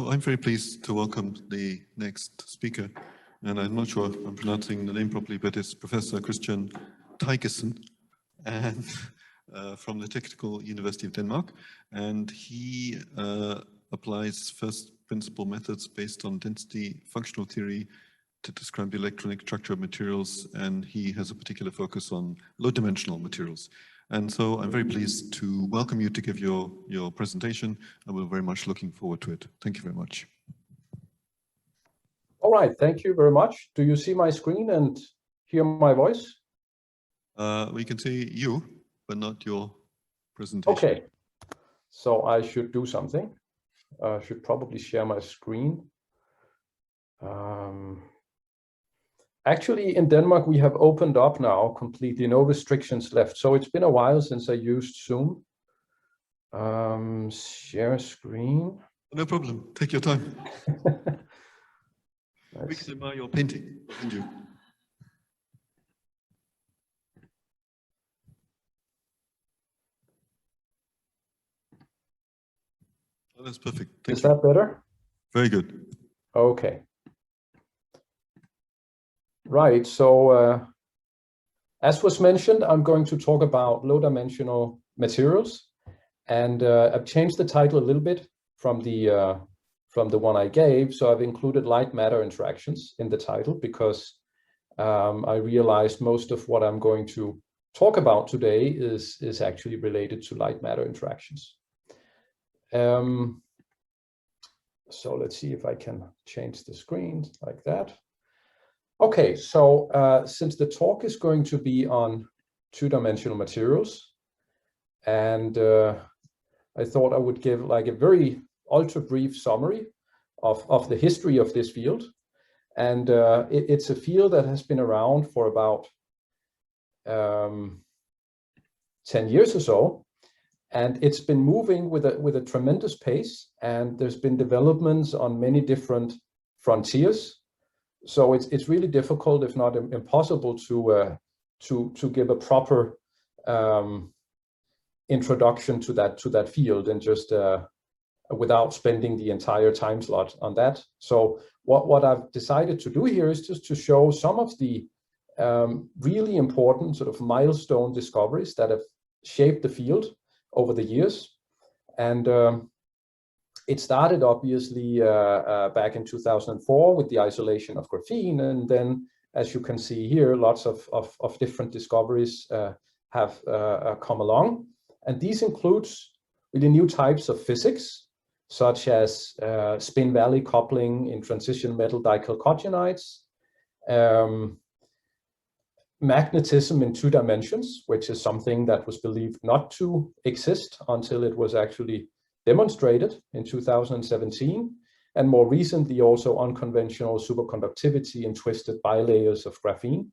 So I'm very pleased to welcome the next speaker, and I'm not sure if I'm pronouncing the name properly, but it's Professor Kristian Thygesen, and from the Technical University of Denmark, and he applies first principle methods based on density functional theory to describe the electronic structure of materials, and he has a particular focus on low-dimensional materials. And so I'm very pleased to welcome you to give your presentation, and we're very much looking forward to it. Thank you very much. All right, thank you very much. Do you see my screen and hear my voice? We can see you, but not your presentation. Okay, so I should do something. I should probably share my screen. Actually, in Denmark, we have opened up now completely, no restrictions left. So it's been a while since I used Zoom. Share screen. No problem. Take your time. We can admire your painting behind you. Oh, that's perfect. Thank you. Is that better? Very good. Okay. Right, so as was mentioned, I'm going to talk about low-dimensional materials, and I've changed the title a little bit from the one I gave. So I've included light-matter interactions in the title because I realized most of what I'm going to talk about today is actually related to light-matter interactions. So let's see if I can change the screen like that. Okay, so since the talk is going to be on two-dimensional materials, and I thought I would give like a very ultra-brief summary of the history of this field. And it's a field that has been around for about 10 years or so, and it's been moving with a tremendous pace, and there's been developments on many different frontiers. So it's really difficult, if not impossible, to give a proper introduction to that field, and just without spending the entire time slot on that. So what I've decided to do here is just to show some of the really important sort of milestone discoveries that have shaped the field over the years. And it started obviously back in 2004 with the isolation of graphene, and then, as you can see here, lots of different discoveries have come along, and these includes really new types of physics, such as spin valley coupling in transition metal dichalcogenides, magnetism in 2 dimensions, which is something that was believed not to exist until it was actually demonstrated in 2017, and more recently also unconventional superconductivity in twisted bilayers of graphene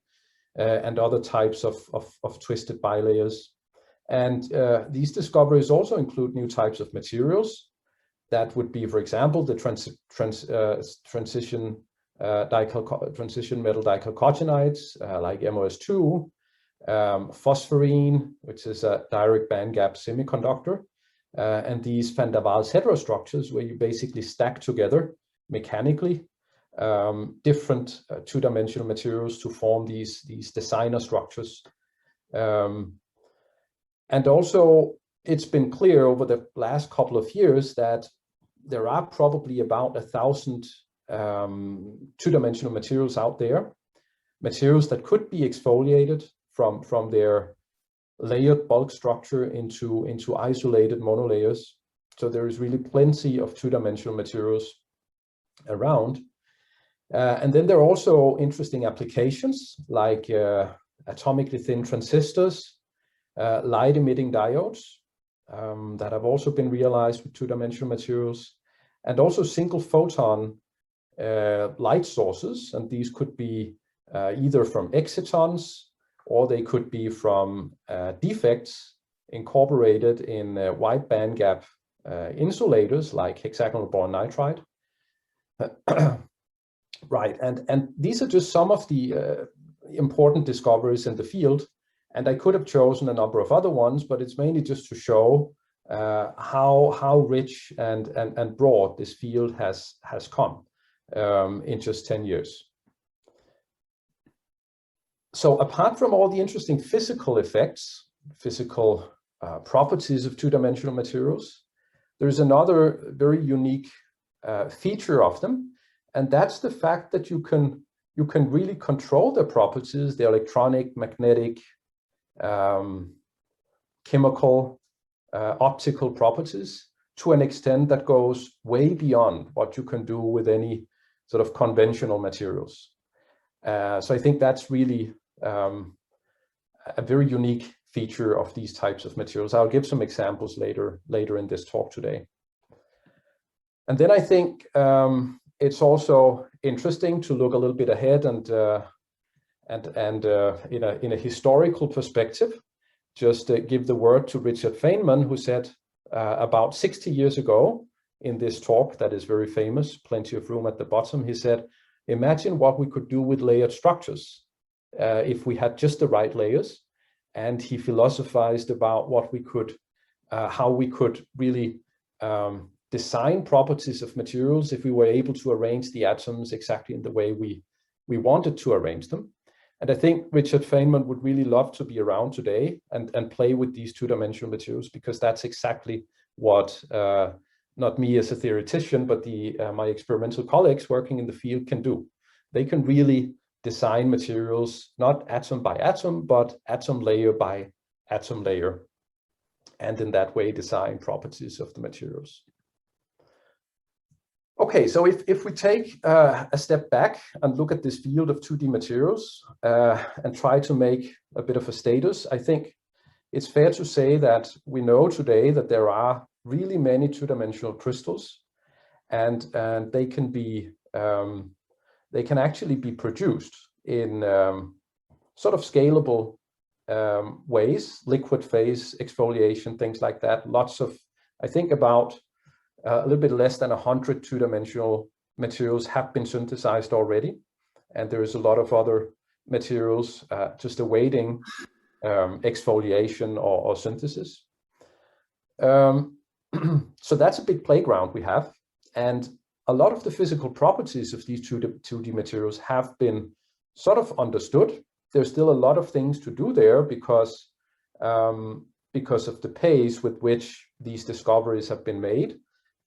and other types of twisted bilayers. And these discoveries also include new types of materials that would be, for example, the transition metal dichalcogenides like MOS2, phosphorine, which is a direct bandgap semiconductor, and these van der Waals heterostructures, where you basically stack together mechanically different two-dimensional materials to form these designer structures. And also, it's been clear over the last couple of years that there are probably about 1,000 two-dimensional materials out there, materials that could be exfoliated from their layered bulk structure into isolated monolayers. So there is really plenty of two-dimensional materials around. And then there are also interesting applications like atomically thin transistors, light-emitting diodes that have also been realized with two-dimensional materials, and also single photon light sources. And these could be either from exitons, or they could be from defects incorporated in wide bandgap insulators like hexagonal boron nitride. Right, and these are just some of the important discoveries in the field, and I could have chosen a number of other ones, but it's mainly just to show how rich and broad this field has come in just 10 years. So apart from all the interesting physical effects, physical properties of two-dimensional materials, there's another very unique feature of them, and that's the fact that you can really control their properties, the electronic, magnetic, chemical, optical properties, to an extent that goes way beyond what you can do with any sort of conventional materials. So I think that's really a very unique feature of these types of materials. I'll give some examples later in this talk today. And then I think it's also interesting to look a little bit ahead and in a historical perspective, just give the word to Richard Feynman, who said about 60 years ago in this talk that is very famous, Plenty of Room at the Bottom, he said, imagine what we could do with layered structures if we had just the right layers. And he philosophized about what we could, how we could really design properties of materials if we were able to arrange the atoms exactly in the way we wanted to arrange them. And I think Richard Feynman would really love to be around today and play with these two-dimensional materials, because that's exactly what not me as a theoretician, but my experimental colleagues working in the field can do. They can really design materials, not atom by atom, but atom layer by atom layer, and in that way design properties of the materials. Okay, so if we take a step back and look at this field of 2D materials and try to make a bit of a status, I think it's fair to say that we know today that there are really many two-dimensional crystals, and they can be they can actually be produced in sort of scalable ways, liquid phase exfoliation, things like that. Lots of, I think about a little bit less than 100 two-dimensional materials have been synthesized already, and there is a lot of other materials just awaiting exfoliation or synthesis. So that's a big playground we have, and a lot of the physical properties of these 2D materials have been sort of understood. There's still a lot of things to do there because of the pace with which these discoveries have been made.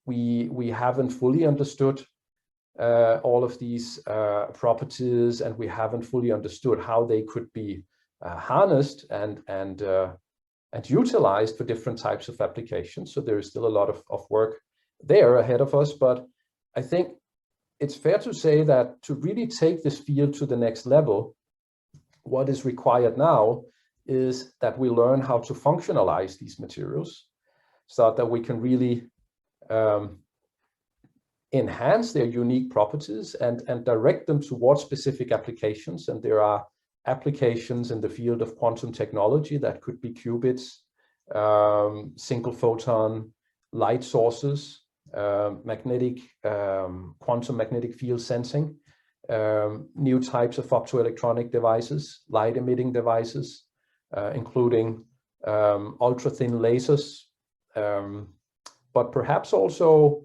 We haven't fully understood all of these properties, and we haven't fully understood how they could be harnessed and utilized for different types of applications. So there is still a lot of work there ahead of us, but I think it's fair to say that to really take this field to the next level, what is required now is that we learn how to functionalize these materials so that we can really enhance their unique properties and direct them towards specific applications. And there are applications in the field of quantum technology that could be qubits, single photon light sources, quantum magnetic field sensing, new types of optoelectronic devices, light emitting devices, including ultra thin lasers, but perhaps also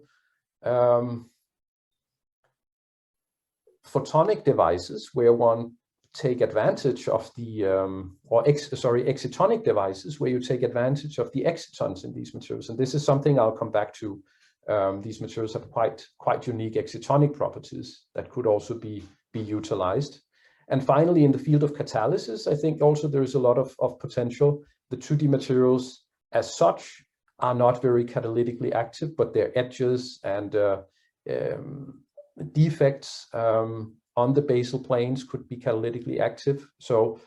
photonic devices where one take advantage of the excitonic devices where you take advantage of the excitons in these materials. And this is something I'll come back to. These materials have quite unique excitonic properties that could also be utilized. And finally, in the field of catalysis, I think also there is a lot of potential. The 2D materials as such are not very catalytically active, but their edges and defects on the basal planes could be catalytically active. So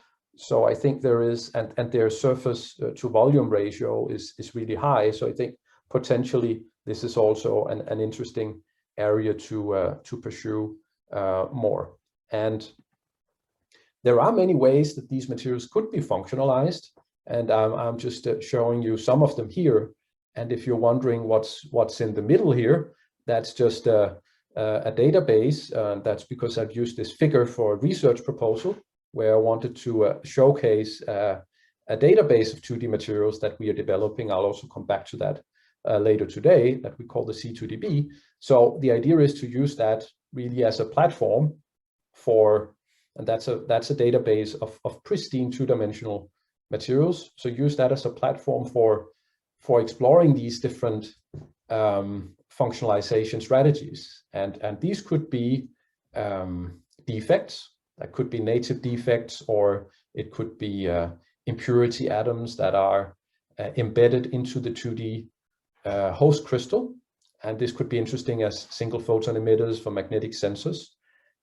I think there is, and their surface to volume ratio is really high. So I think potentially this is also an interesting area to pursue more. And there are many ways that these materials could be functionalized, and I'm just showing you some of them here. And if you're wondering what's in the middle here, that's just a database. That's because I've used this figure for a research proposal where I wanted to showcase a database of 2D materials that we are developing. I'll also come back to that later today, that we call the C2DB. So the idea is to use that really as a platform for, and that's a database of pristine two-dimensional materials. So use that as a platform for exploring these different functionalization strategies. And these could be defects, that could be native defects, or it could be impurity atoms that are embedded into the 2D host crystal. And this could be interesting as single photon emitters for magnetic sensors.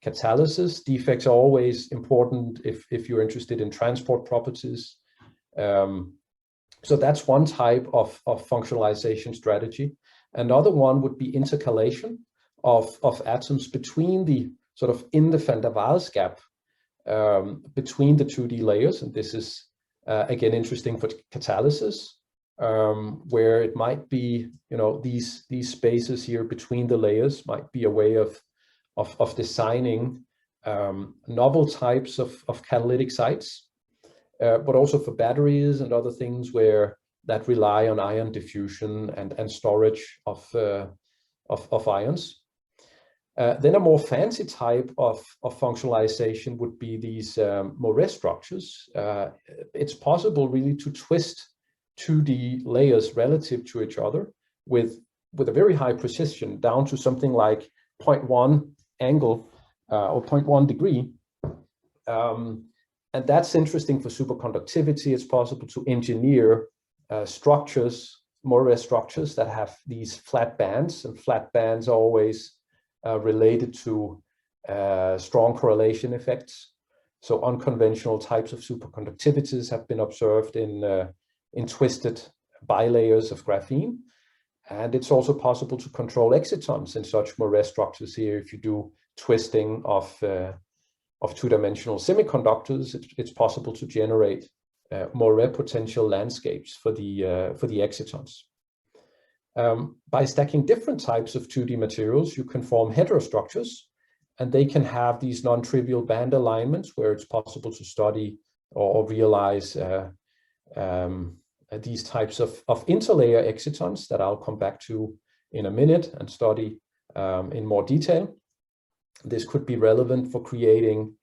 Catalysis, defects are always important if you're interested in transport properties. So that's one type of functionalization strategy. Another one would be intercalation of atoms between the sort of in the van der Waals gap between the 2D layers. And this is again interesting for catalysis, where it might be, you know, these spaces here between the layers might be a way of designing novel types of catalytic sites, but also for batteries and other things where that rely on ion diffusion and storage of ions. Then a more fancy type of functionalization would be these Moret structures. It's possible really to twist 2D layers relative to each other with a very high precision, down to something like 0.1 angle or 0.1 degree. And that's interesting for superconductivity. It's possible to engineer structures, Moret structures that have these flat bands, and flat bands are always related to strong correlation effects. So unconventional types of superconductivities have been observed in twisted bilayers of graphene. And it's also possible to control excitons in such Moret structures here. If you do twisting of two-dimensional semiconductors, it's possible to generate Moret potential landscapes for the excitons. By stacking different types of 2D materials, you can form heterostructures, and they can have these non-trivial band alignments where it's possible to study or realize these types of interlayer excitons that I'll come back to in a minute and study in more detail. This could be relevant for creating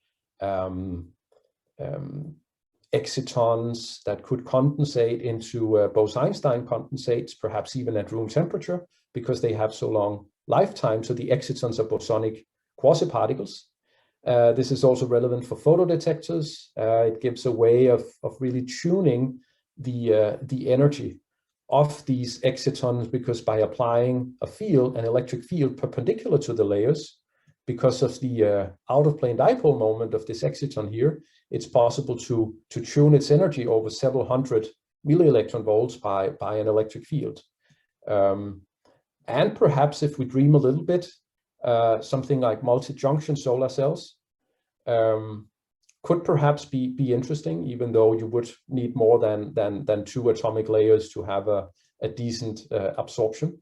excitons that could condensate into Bose-Einstein condensates, perhaps even at room temperature, because they have so long lifetime. So the excitons are bosonic quasiparticles. This is also relevant for photodetectors. It gives a way of really tuning the energy of these excitons, because by applying a field, an electric field perpendicular to the layers, because of the out-of-plane dipole moment of this exciton here, it's possible to tune its energy over several hundred millielectron volts by an electric field. And perhaps if we dream a little bit, something like multi-junction solar cells could perhaps be interesting, even though you would need more than 2 atomic layers to have a decent absorption.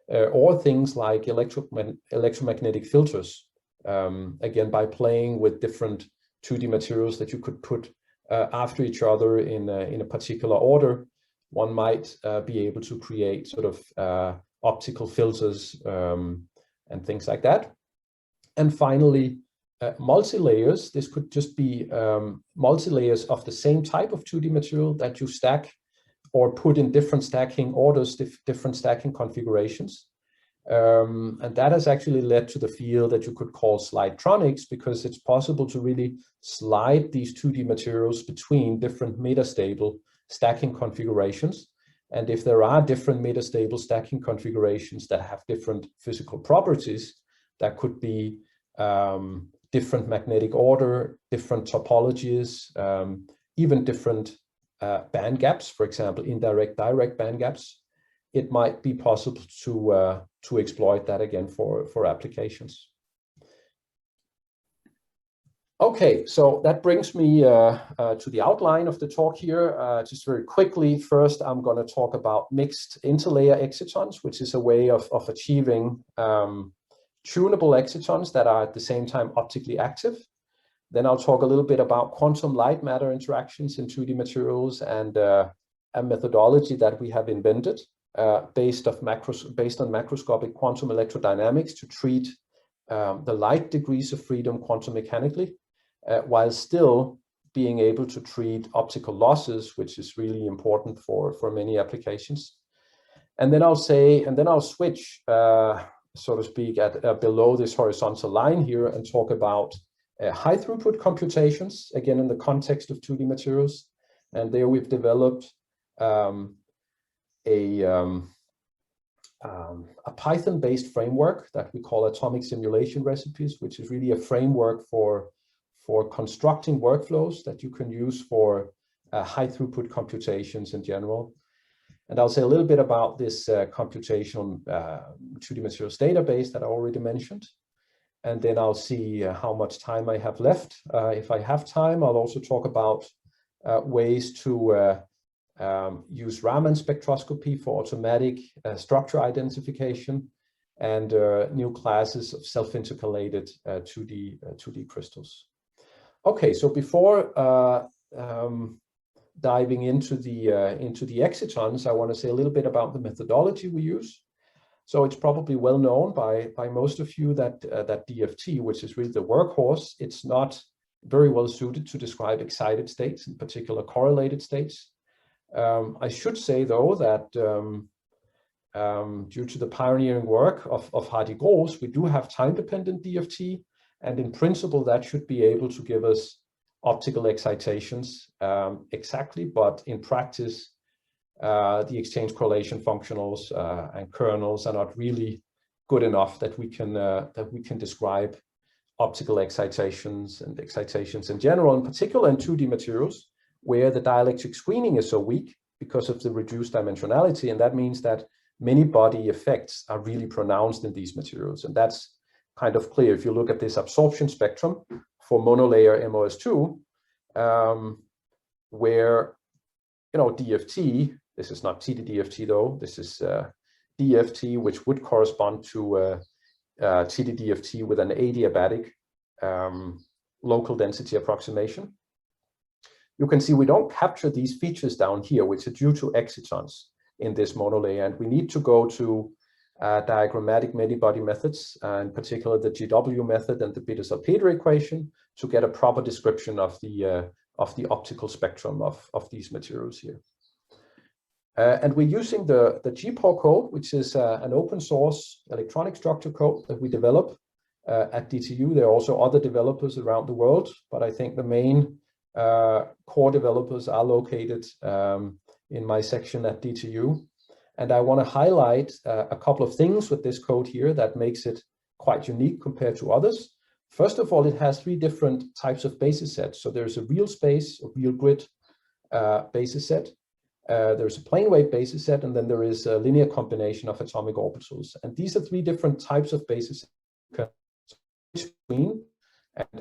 Or things like electromagnetic filters, again, by playing with different 2D materials that you could put after each other in a particular order, one might be able to create sort of optical filters and things like that. And finally, multi-layers. This could just be multi-layers of the same type of 2D material that you stack or put in different stacking orders, different stacking configurations. And that has actually led to the field that you could call slidetronics, because it's possible to really slide these 2D materials between different metastable stacking configurations. And if there are different metastable stacking configurations that have different physical properties, that could be different magnetic order, different topologies, even different band gaps, for example, indirect, direct band gaps, it might be possible to exploit that again for applications. Okay, so that brings me to the outline of the talk here. Just very quickly, first I'm going to talk about mixed interlayer excitons, which is a way of achieving tunable excitons that are at the same time optically active. Then I'll talk a little bit about quantum light matter interactions in 2D materials and a methodology that we have invented based on macroscopic quantum electrodynamics to treat the light degrees of freedom quantum mechanically, while still being able to treat optical losses, which is really important for many applications. And then I'll switch, so to speak, at below this horizontal line here and talk about high throughput computations, again in the context of 2D materials. And there we've developed a Python-based framework that we call atomic simulation recipes, which is really a framework for constructing workflows that you can use for high throughput computations in general. And I'll say a little bit about this computational 2D materials database that I already mentioned. And then I'll see how much time I have left. If I have time, I'll also talk about ways to use Raman spectroscopy for automatic structure identification and new classes of self-intercalated 2D crystals. Okay, so before diving into the exitons, I want to say a little bit about the methodology we use. So it's probably well known by most of you that DFT, which is really the workhorse, it's not very well suited to describe excited states, in particular correlated states. I should say though that due to the pioneering work of Hardy Gross, we do have time-dependent DFT, and in principle that should be able to give us optical excitations exactly, but in practice the exchange correlation functionals and kernels are not really good enough that we can describe optical excitations and excitations in general, in particular in 2D materials, where the dielectric screening is so weak because of the reduced dimensionality, and that means that many body effects are really pronounced in these materials, and that's kind of clear if you look at this absorption spectrum for monolayer MOS2, where DFT, this is not TD-DFT though, this is DFT, which would correspond to TD-DFT with an adiabatic local density approximation. You can see we don't capture these features down here, which are due to excitons in this monolayer, and we need to go to diagrammatic many-body methods, in particular the GW method and the Bitter-Salpeter equation, to get a proper description of the optical spectrum of these materials here. And we're using the GPower code, which is an open source electronic structure code that we develop at DTU. There are also other developers around the world, but I think the main core developers are located in my section at DTU. And I want to highlight a couple of things with this code here that makes it quite unique compared to others. First of all, it has 3 different types of basis sets. So there's a real space, a real grid basis set. There's a plane wave basis set, and then there is a linear combination of atomic orbitals. And these are 3 different types of basis sets.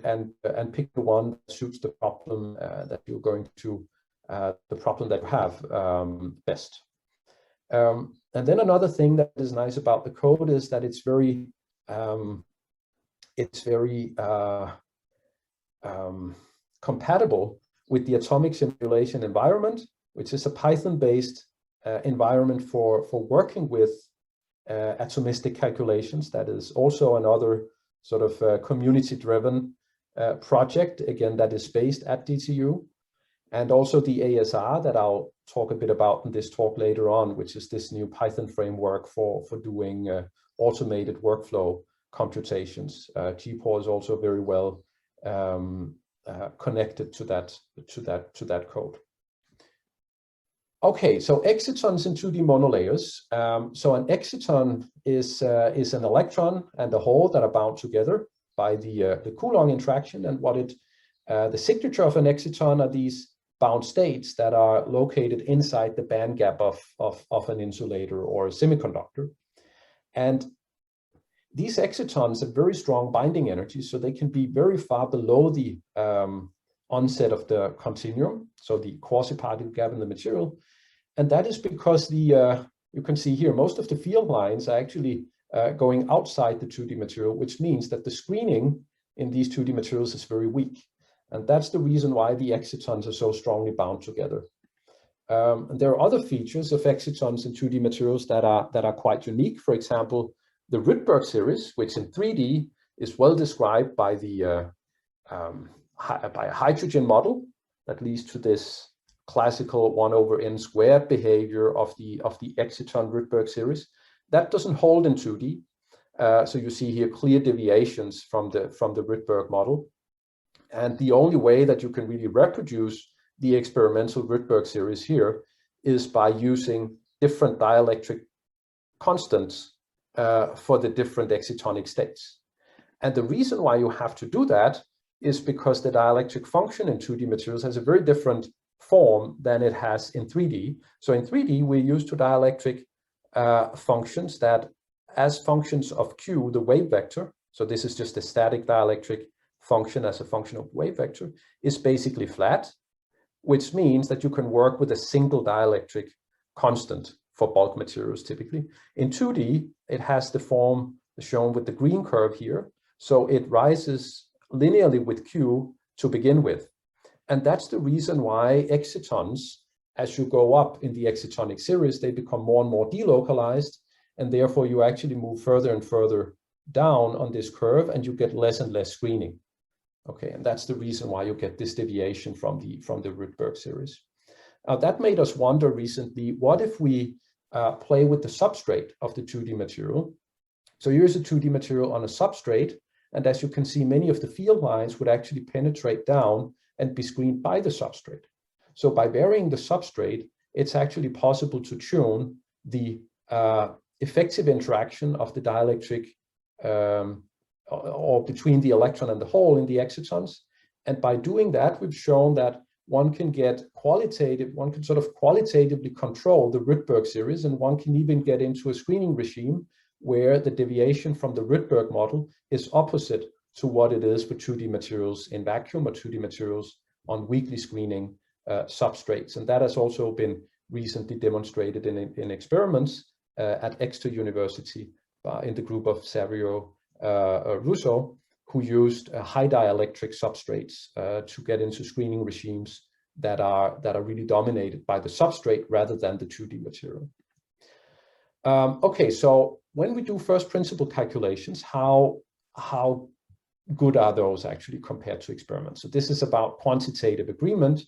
And pick the one that suits the problem that you're going to, the problem that you have best. And then another thing that is nice about the code is that it's very compatible with the atomic simulation environment, which is a Python-based environment for working with atomistic calculations. That is also another sort of community-driven project, again, that is based at DTU. And also the ASR that I'll talk a bit about in this talk later on, which is this new Python framework for doing automated workflow computations. GPower is also very well connected to that code. Okay, so excitons in 2D monolayers. So an exciton is an electron and a hole that are bound together by the Coulomb interaction, and the signature of an exciton are these bound states that are located inside the band gap of an insulator or a semiconductor. And these excitons have very strong binding energy, so they can be very far below the onset of the continuum, so the quasi-particle gap in the material. And that is because you can see here, most of the field lines are actually going outside the 2D material, which means that the screening in these 2D materials is very weak. And that's the reason why the excitons are so strongly bound together. And there are other features of excitons in 2D materials that are quite unique. For example, the Rydberg series, which in 3D is well described by by a hydrogen model that leads to this classical 1/n² behavior of the exciton Rydberg series. That doesn't hold in 2D. So you see here clear deviations from the Rydberg model. And the only way that you can really reproduce the experimental Rydberg series here is by using different dielectric constants for the different excitonic states. And the reason why you have to do that is because the dielectric function in 2D materials has a very different form than it has in 3D. So in 3D, we're used to dielectric functions that, as functions of Q, the wave vector, so this is just a static dielectric function as a function of wave vector, is basically flat, which means that you can work with a single dielectric constant for bulk materials typically. In 2D, it has the form shown with the green curve here. So it rises linearly with Q to begin with. And that's the reason why excitons, as you go up in the excitonic series, they become more and more delocalized. And therefore, you actually move further and further down on this curve, and you get less and less screening. Okay, and that's the reason why you get this deviation from the Rydberg series. Now, that made us wonder recently, what if we play with the substrate of the 2D material? So here's a 2D material on a substrate, and as you can see, many of the field lines would actually penetrate down and be screened by the substrate. So by varying the substrate, it's actually possible to tune the effective interaction of the dielectric or between the electron and the hole in the excitons. And by doing that, we've shown that one can sort of qualitatively control the Rydberg series, and one can even get into a screening regime where the deviation from the Rydberg model is opposite to what it is for 2D materials in vacuum or 2D materials on weakly screening substrates. And that has also been recently demonstrated in experiments at Exeter University in the group of Savio Russo, who used high dielectric substrates to get into screening regimes that are really dominated by the substrate rather than the 2D material. Okay, so when we do first principle calculations, how good are those actually compared to experiments? So this is about quantitative agreement.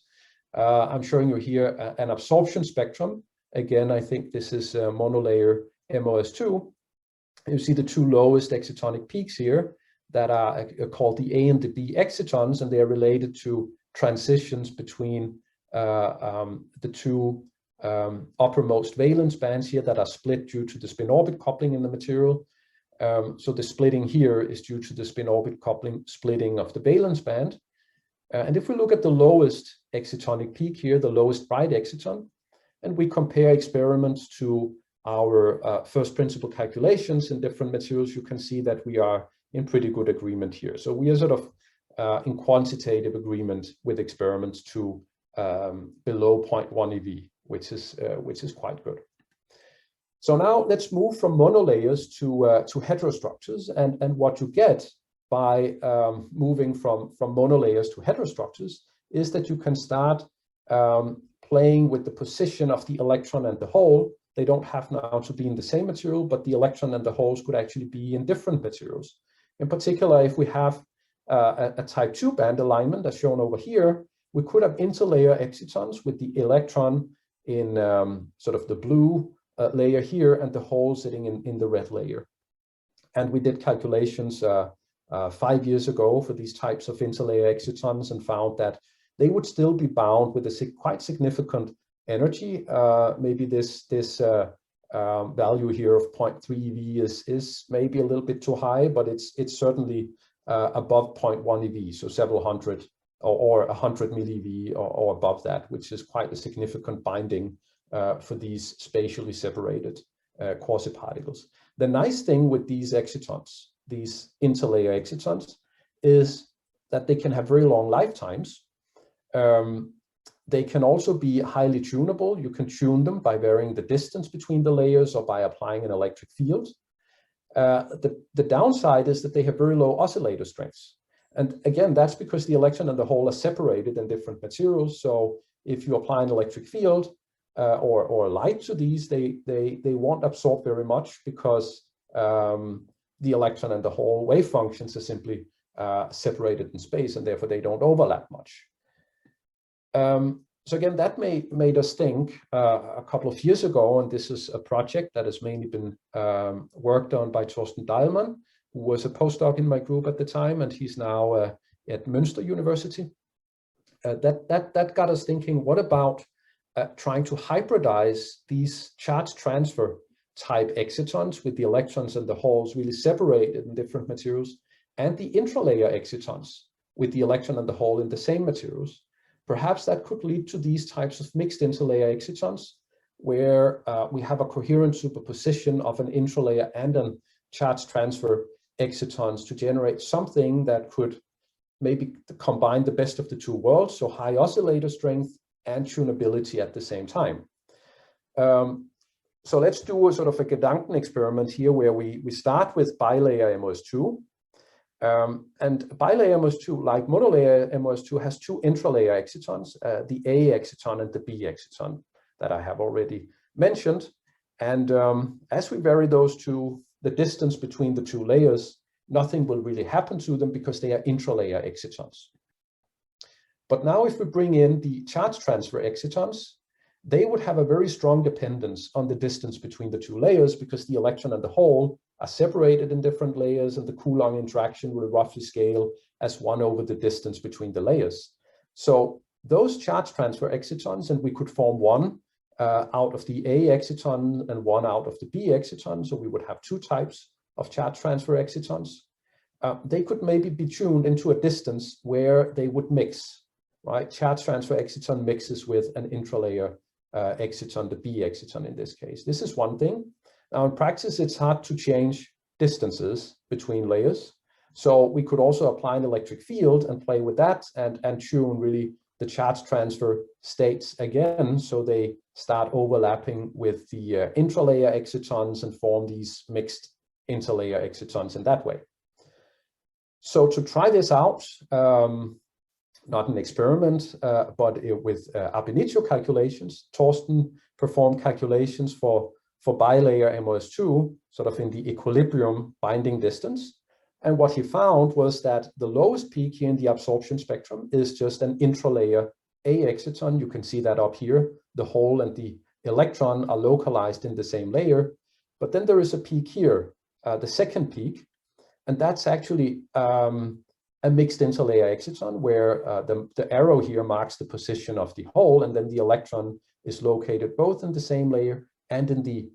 I'm showing you here an absorption spectrum. Again, I think this is monolayer MOS2. You see the two lowest excitonic peaks here that are called the A and the B excitons, and they are related to transitions between the two uppermost valence bands here that are split due to the spin-orbit coupling in the material. So the splitting here is due to the spin-orbit coupling splitting of the valence band. And if we look at the lowest excitonic peak here, the lowest bright exciton, and we compare experiments to our first principle calculations in different materials, you can see that we are in pretty good agreement here. So we are sort of in quantitative agreement with experiments to below 0.1 eV, which is quite good. So now let's move from monolayers to heterostructures, and what you get by moving from monolayers to heterostructures is that you can start playing with the position of the electron and the hole. They don't have now to be in the same material, but the electron and the holes could actually be in different materials. In particular, if we have a type 2 band alignment as shown over here, we could have interlayer excitons with the electron in sort of the blue layer here and the hole sitting in the red layer. And we did calculations 5 years ago for these types of interlayer excitons and found that they would still be bound with a quite significant energy. Maybe this value here of 0.3 eV is maybe a little bit too high, but it's certainly above 0.1 eV, so several hundred or 100 millieV or above that, which is quite a significant binding for these spatially separated quasiparticles. The nice thing with these excitons, these interlayer excitons, is that they can have very long lifetimes. They can also be highly tunable. You can tune them by varying the distance between the layers or by applying an electric field. The downside is that they have very low oscillator strengths. And again, that's because the electron and the hole are separated in different materials. So if you apply an electric field or light to these, they won't absorb very much because the electron and the hole wave functions are simply separated in space, and therefore they don't overlap much. So again, that made us think a couple of years ago, and this is a project that has mainly been worked on by Thorsten Dahlmann, who was a postdoc in my group at the time, and he's now at Münster University. That got us thinking, what about trying to hybridize these charge transfer type excitons with the electrons and the holes really separated in different materials, and the intralayer excitons with the electron and the hole in the same materials? Perhaps that could lead to these types of mixed interlayer excitons, where we have a coherent superposition of an intralayer and a charge transfer excitons to generate something that could maybe combine the best of the two worlds, so high oscillator strength and tunability at the same time. So let's do a sort of a Gedanken experiment here, where we start with bilayer MOS2. And bilayer MOS2, like monolayer MOS2, has two intralayer excitons, the A exciton and the B exciton that I have already mentioned. And as we vary those two, the distance between the two layers, nothing will really happen to them because they are intralayer excitons. But now if we bring in the charge transfer excitons, they would have a very strong dependence on the distance between the two layers, because the electron and the hole are separated in different layers, and the Coulomb interaction will roughly scale as 1 over the distance between the layers. So those charge transfer excitons, and we could form one out of the A exciton and one out of the B exciton, so we would have two types of charge transfer excitons. They could maybe be tuned into a distance where they would mix, right? Charge transfer exciton mixes with an intralayer exciton, the B exciton in this case. This is one thing. Now in practice, it's hard to change distances between layers. So we could also apply an electric field and play with that and tune really the charge transfer states again, so they start overlapping with the intralayer excitons and form these mixed interlayer excitons in that way. So to try this out, not an experiment, but with ab initio calculations, Thorsten performed calculations for bilayer MOS2, sort of in the equilibrium binding distance. And what he found was that the lowest peak here in the absorption spectrum is just an intralayer A exciton. You can see that up here. The hole and the electron are localized in the same layer. But then there is a peak here, the second peak, and that's actually a mixed interlayer exciton, where the arrow here marks the position of the hole, and then the electron is located both in the same layer and in the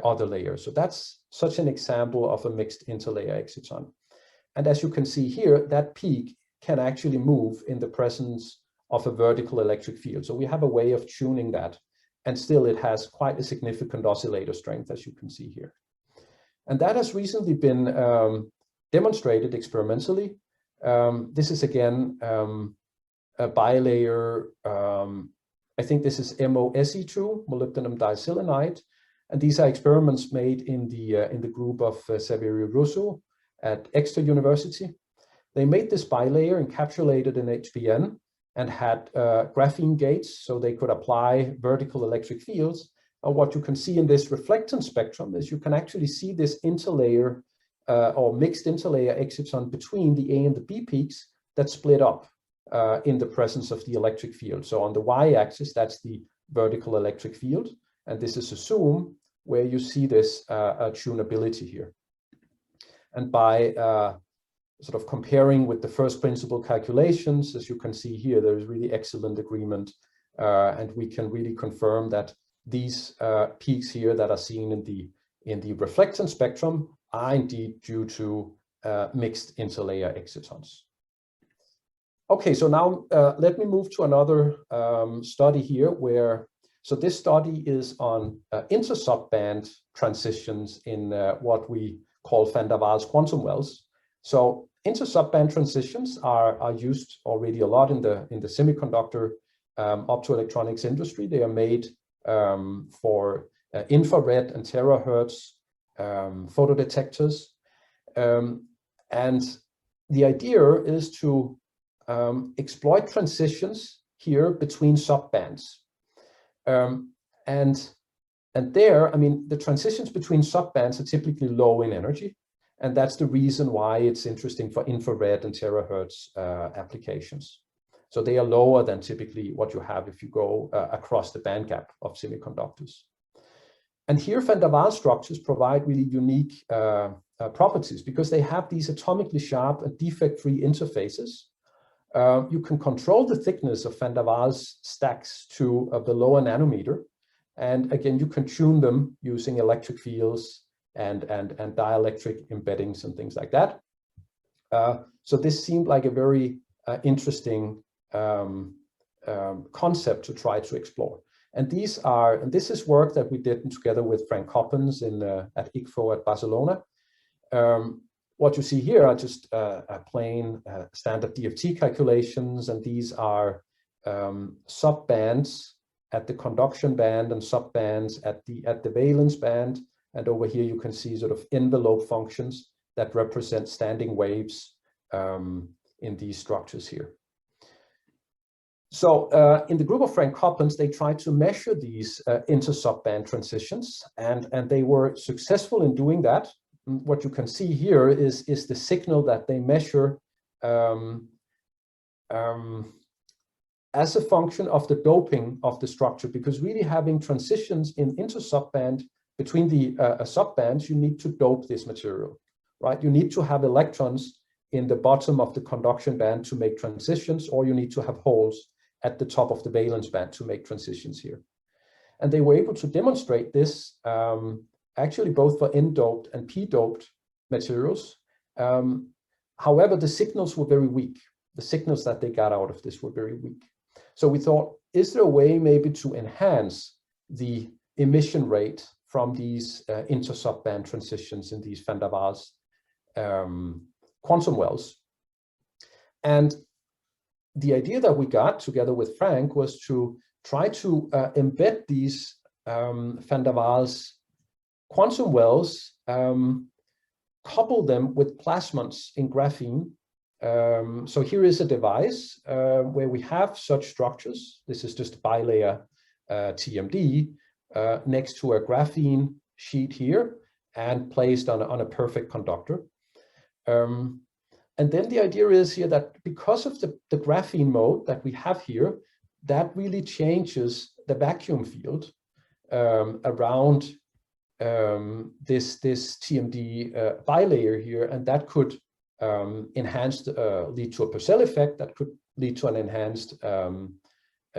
other layer. So that's such an example of a mixed interlayer exciton. And as you can see here, that peak can actually move in the presence of a vertical electric field. So we have a way of tuning that, and still it has quite a significant oscillator strength, as you can see here. And that has recently been demonstrated experimentally. This is again a bilayer, I think this is MOSE2, molybdenum diselenide, and these are experiments made in the group of Saverio Russo at Exeter University. They made this bilayer encapsulated in HBN and had graphene gates, so they could apply vertical electric fields. And what you can see in this reflectance spectrum is you can actually see this interlayer or mixed interlayer exciton between the A and the B peaks that split up in the presence of the electric field. So on the y-axis, that's the vertical electric field, and this is a zoom where you see this tunability here. And by sort of comparing with the first principle calculations, as you can see here, there is really excellent agreement, and we can really confirm that these peaks here that are seen in the reflectance spectrum are indeed due to mixed interlayer excitons. Okay, so now let me move to another study here so this study is on intersubband transitions in what we call van der Waals quantum wells. So intersubband transitions are used already a lot in the semiconductor optoelectronics industry. They are made for infrared and terahertz photodetectors. And the idea is to exploit transitions here between subbands. And there, I mean, the transitions between subbands are typically low in energy. And that's the reason why it's interesting for infrared and terahertz applications. So they are lower than typically what you have if you go across the band gap of semiconductors. And here van der Waals structures provide really unique properties because they have these atomically sharp and defect-free interfaces. You can control the thickness of van der Waals stacks to below a nanometer. And again, you can tune them using electric fields and dielectric embeddings and things like that. So this seemed like a very interesting concept to try to explore. And this is work that we did together with Frank Coppens at ICFO at Barcelona. What you see here are just a plain standard DFT calculations, and these are subbands at the conduction band and subbands at the valence band. And over here you can see sort of envelope functions that represent standing waves in these structures here. So in the group of Frank Coppens, they tried to measure these inter-subband transitions, and they were successful in doing that. What you can see here is the signal that they measure as a function of the doping of the structure, because really having transitions in inter-subband between the subbands, you need to dope this material, right? You need to have electrons in the bottom of the conduction band to make transitions, or you need to have holes at the top of the valence band to make transitions here. And they were able to demonstrate this actually both for N-doped and P-doped materials. However, the signals were very weak. The signals that they got out of this were very weak. So we thought, is there a way maybe to enhance the emission rate from these inter-subband transitions in these van der Waals quantum wells? And the idea that we got together with Frank was to try to embed these van der Waals quantum wells, couple them with plasmons in graphene. So here is a device where we have such structures. This is just bilayer TMD next to a graphene sheet here and placed on a perfect conductor. And then the idea is here that because of the graphene mode that we have here, that really changes the vacuum field around this TMD bilayer here, and that could lead to a Purcell effect that could lead to an enhanced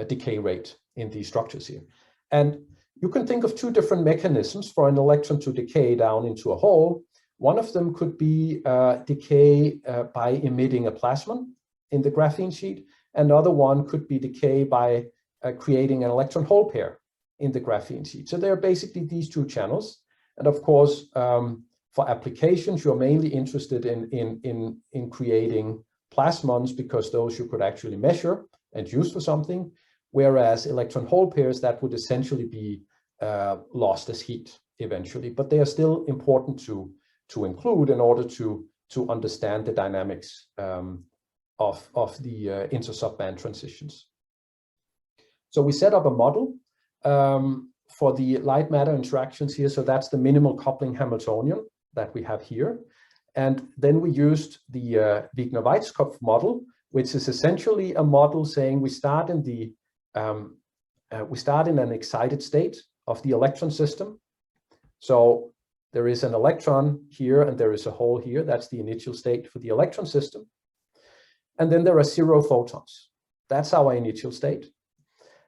decay rate in these structures here. And you can think of two different mechanisms for an electron to decay down into a hole. One of them could be decay by emitting a plasmon in the graphene sheet. Another one could be decay by creating an electron hole pair in the graphene sheet. So there are basically these two channels. And of course, for applications, you're mainly interested in creating plasmons because those you could actually measure and use for something. Whereas electron hole pairs, that would essentially be lost as heat eventually. But they are still important to include in order to understand the dynamics of the inter-subband transitions. So we set up a model for the light matter interactions here. So that's the minimal coupling Hamiltonian that we have here. And then we used the Wigner-Weizkopf model, which is essentially a model saying we start in an excited state of the electron system. So there is an electron here and there is a hole here. That's the initial state for the electron system. And then there are 0 photons. That's our initial state.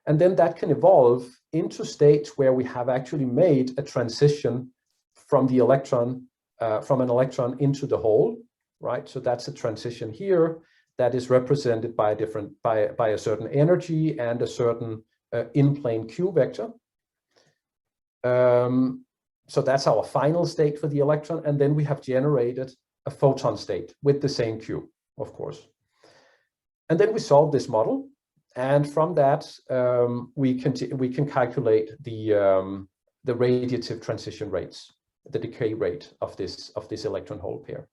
And then that can evolve into states where we have actually made a transition from the electron, from an electron into the hole, right? So that's a transition here that is represented by a certain energy and a certain in-plane Q vector. So that's our final state for the electron. And then we have generated a photon state with the same Q, of course. And then we solve this model. And from that, we can calculate the radiative transition rates, the decay rate of this electron hole pair.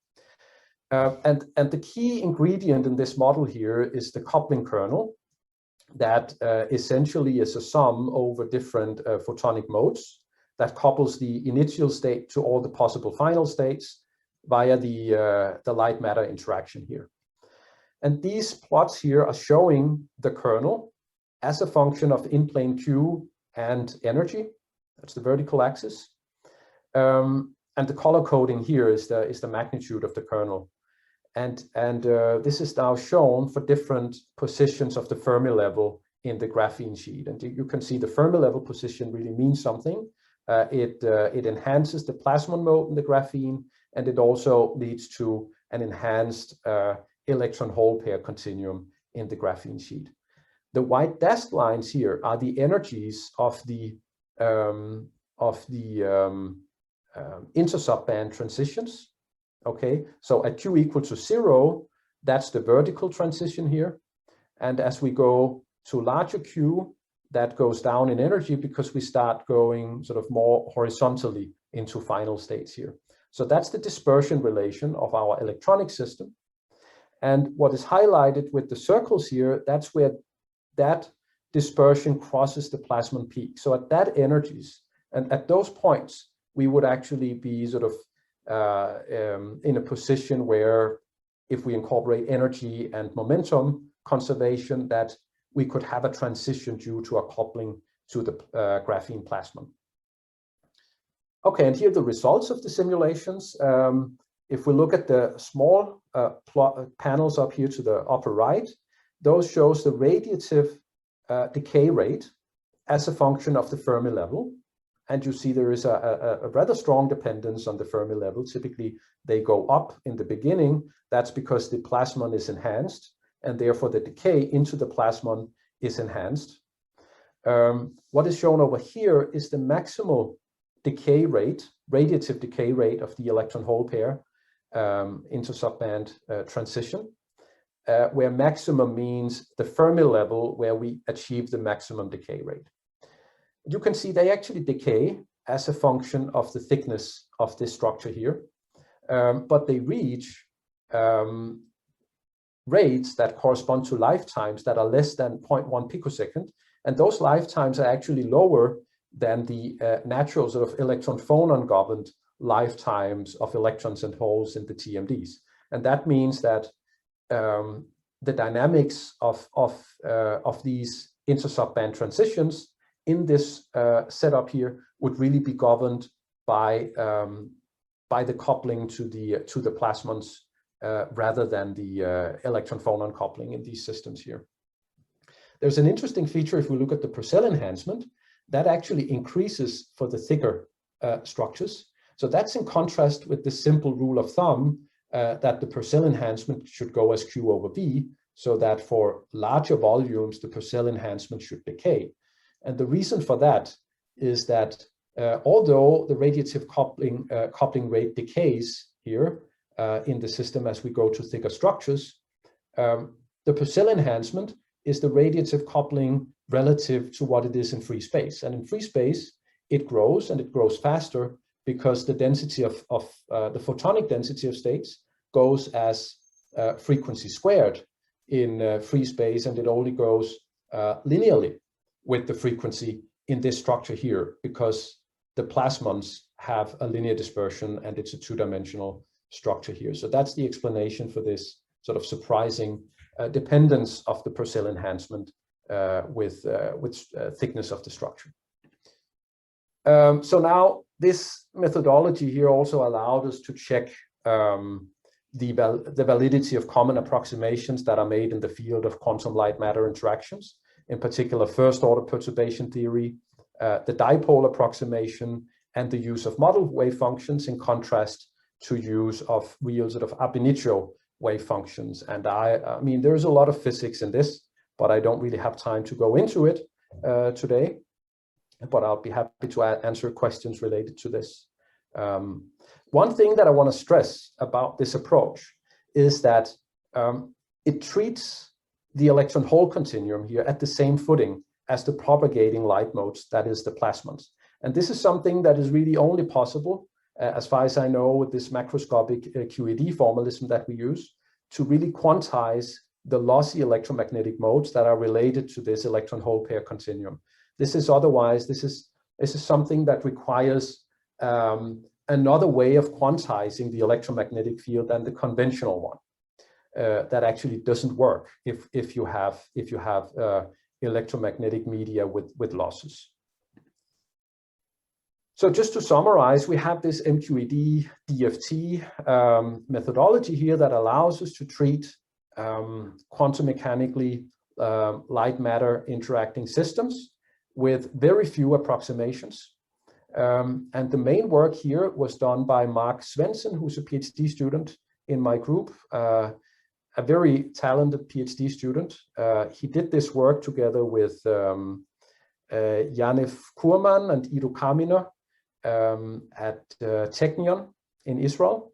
And the key ingredient in this model here is the coupling kernel that essentially is a sum over different photonic modes that couples the initial state to all the possible final states via the light matter interaction here. And these plots here are showing the kernel as a function of in-plane Q and energy. That's the vertical axis. And the color coding here is the magnitude of the kernel. And this is now shown for different positions of the Fermi level in the graphene sheet. And you can see the Fermi level position really means something. It enhances the plasmon mode in the graphene, and it also leads to an enhanced electron-hole pair continuum in the graphene sheet. The white dashed lines here are the energies of the Intersubband transitions. Okay, so at Q equal to 0, that's the vertical transition here. And as we go to larger Q, that goes down in energy because we start going sort of more horizontally into final states here. So that's the dispersion relation of our electronic system. And what is highlighted with the circles here, that's where that dispersion crosses the plasmon peak. So at that energies, and at those points, we would actually be sort of in a position where if we incorporate energy and momentum conservation, that we could have a transition due to a coupling to the graphene plasmon. Okay, and here are the results of the simulations. If we look at the small panels up here to the upper right, those shows the radiative decay rate as a function of the Fermi level. And you see there is a rather strong dependence on the Fermi level. Typically, they go up in the beginning. That's because the plasmon is enhanced, and therefore the decay into the plasmon is enhanced. What is shown over here is the maximal decay rate, radiative decay rate of the electron-hole pair Intersubband transition, where maximum means the Fermi level where we achieve the maximum decay rate. You can see they actually decay as a function of the thickness of this structure here, but they reach rates that correspond to lifetimes that are less than 0.1 picosecond, and those lifetimes are actually lower than the natural sort of electron-phonon governed lifetimes of electrons and holes in the TMDs. And that means that the dynamics of these Intersubband transitions in this setup here would really be governed by the coupling to the plasmons rather than the electron-phonon coupling in these systems here. There's an interesting feature if we look at the Purcell enhancement that actually increases for the thicker structures. So that's in contrast with the simple rule of thumb that the Purcell enhancement should go as Q over V, so that for larger volumes, the Purcell enhancement should decay. And the reason for that is that although the radiative coupling rate decays here in the system as we go to thicker structures, the Purcell enhancement is the radiative coupling relative to what it is in free space. And in free space, it grows, and it grows faster because the density of the photonic density of states goes as frequency squared in free space, and it only goes linearly with the frequency in this structure here, because the plasmons have a linear dispersion and it's a two-dimensional structure here. So that's the explanation for this sort of surprising dependence of the Purcell enhancement with thickness of the structure. So now this methodology here also allowed us to check the validity of common approximations that are made in the field of quantum light matter interactions, in particular first order perturbation theory, the dipole approximation, and the use of model wave functions in contrast to use of real sort of ab initio wave functions. And I mean, there's a lot of physics in this, but I don't really have time to go into it today, but I'll be happy to answer questions related to this. One thing that I want to stress about this approach is that it treats the electron-hole continuum here at the same footing as the propagating light modes, that is the plasmons. And this is something that is really only possible as far as I know, with this macroscopic QED formalism that we use to really quantize the lossy electromagnetic modes that are related to this electron-hole pair continuum. This is something that requires another way of quantizing the electromagnetic field than the conventional one. That actually doesn't work if you have electromagnetic media with losses. So just to summarize, we have this MQED DFT methodology here that allows us to treat quantum mechanically light matter interacting systems with very few approximations. And the main work here was done by Mark Svensson, who's a PhD student in my group, a very talented PhD student. He did this work together with Univ Kurman and Ido Kaminer at Technion in Israel.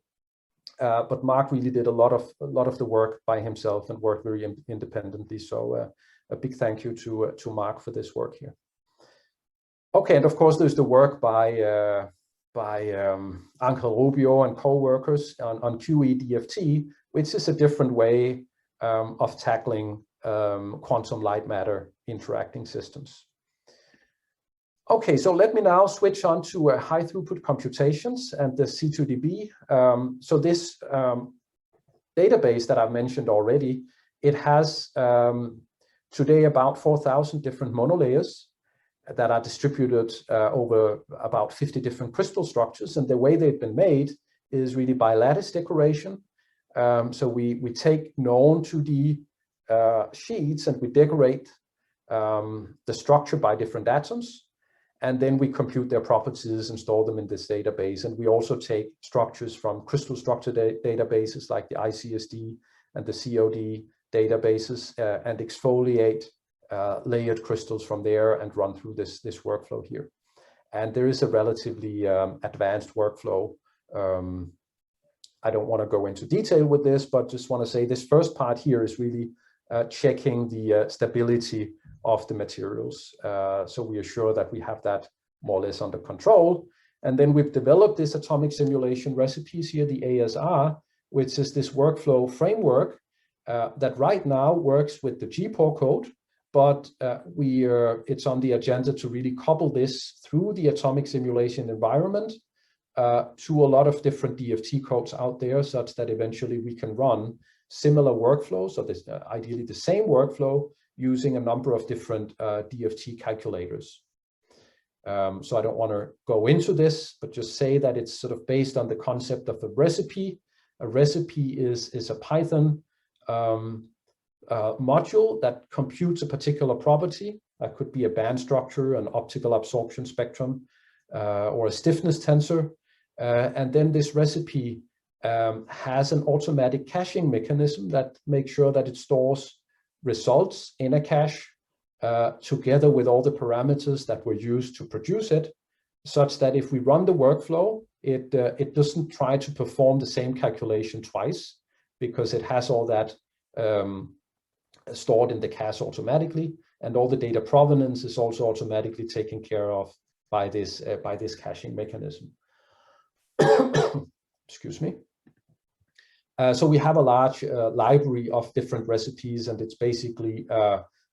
But Mark really did a lot of the work by himself and worked very independently. So a big thank you to Mark for this work here. Okay, and of course there's the work by Angel Rubio and co-workers on QEDFT, which is a different way of tackling quantum light matter interacting systems. Okay, so let me now switch on to high throughput computations and the C2DB. So this database that I've mentioned already, it has today about 4,000 different monolayers that are distributed over about 50 different crystal structures. And the way they've been made is really by lattice decoration. So we take known 2D sheets and we decorate the structure by different atoms. And then we compute their properties and store them in this database. And we also take structures from crystal structure databases like the ICSD and the COD databases and exfoliate layered crystals from there and run through this workflow here. And there is a relatively advanced workflow. I don't want to go into detail with this, but just want to say this first part here is really checking the stability of the materials. So we are sure that we have that more or less under control. And then we've developed this atomic simulation recipes here, the ASR, which is this workflow framework that right now works with the GPower code, but it's on the agenda to really couple this through the atomic simulation environment to a lot of different DFT codes out there, such that eventually we can run similar workflows, or this, ideally the same workflow, using a number of different DFT calculators. So I don't want to go into this, but just say that it's sort of based on the concept of a recipe. A recipe is a Python module that computes a particular property. That could be a band structure, an optical absorption spectrum, or a stiffness tensor. And then this recipe has an automatic caching mechanism that makes sure that it stores results in a cache together with all the parameters that were used to produce it, such that if we run the workflow, it doesn't try to perform the same calculation twice, because it has all that stored in the cache automatically, and all the data provenance is also automatically taken care of by this caching mechanism. Excuse me. So we have a large library of different recipes, and it's basically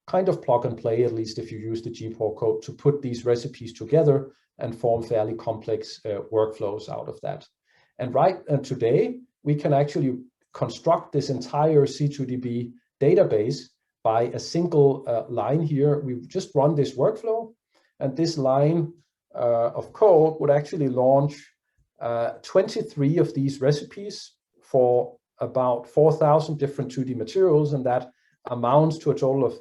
kind of plug and play, at least if you use the GPower code, to put these recipes together and form fairly complex workflows out of that. And today, we can actually construct this entire C2DB database by a single line here. We've just run this workflow, and this line of code would actually launch 23 of these recipes for about 4,000 different 2D materials, and that amounts to a total of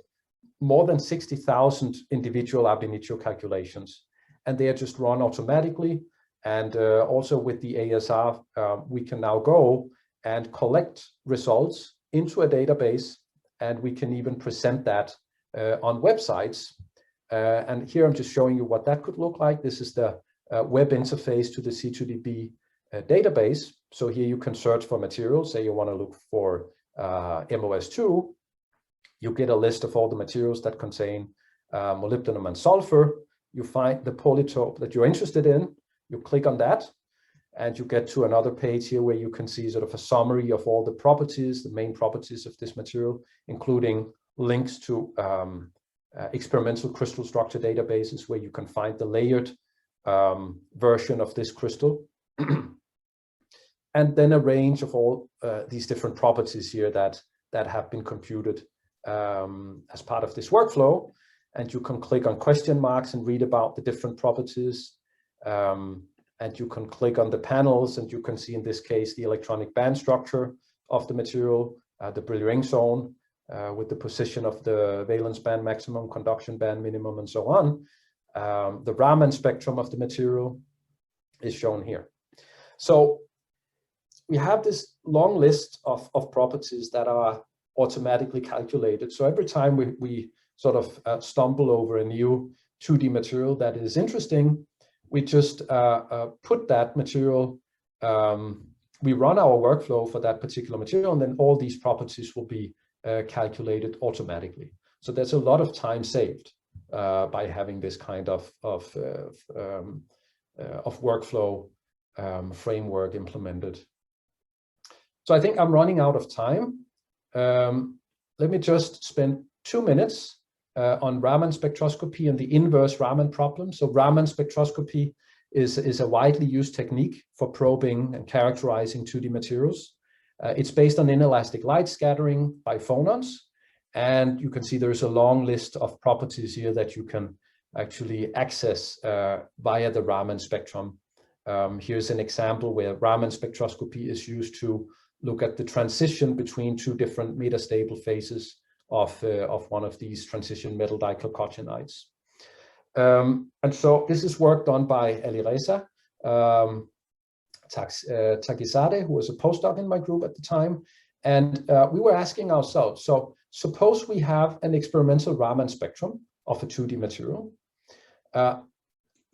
more than 60,000 individual ab initio calculations. And they are just run automatically. And also with the ASR, we can now go and collect results into a database, and we can even present that on websites. And here I'm just showing you what that could look like. This is the web interface to the C2DB database. So here you can search for materials. Say you want to look for MOS2. You get a list of all the materials that contain molybdenum and sulfur. You find the polytope that you're interested in. You click on that. And you get to another page here where you can see sort of a summary of all the properties, the main properties of this material, including links to experimental crystal structure databases where you can find the layered version of this crystal. And then a range of all these different properties here that have been computed as part of this workflow. And you can click on question marks and read about the different properties. And you can click on the panels, and you can see in this case the electronic band structure of the material, the Brillouin zone with the position of the valence band maximum, conduction band minimum, and so on. The Raman spectrum of the material is shown here. So we have this long list of properties that are automatically calculated. So every time we sort of stumble over a new 2D material that is interesting, we just put that material, we run our workflow for that particular material, and then all these properties will be calculated automatically. So there's a lot of time saved by having this kind of workflow framework implemented. So I think I'm running out of time. Let me just spend 2 minutes on Raman spectroscopy and the inverse Raman problem. So Raman spectroscopy is a widely used technique for probing and characterizing 2D materials. It's based on inelastic light scattering by phonons. And you can see there's a long list of properties here that you can actually access via the Raman spectrum. Here's an example where Raman spectroscopy is used to look at the transition between two different metastable phases of one of these transition metal dichalcogenides. And so this is work done by Alireza Thygesen, who was a postdoc in my group at the time. And we were asking ourselves, so suppose we have an experimental Raman spectrum of a 2D material.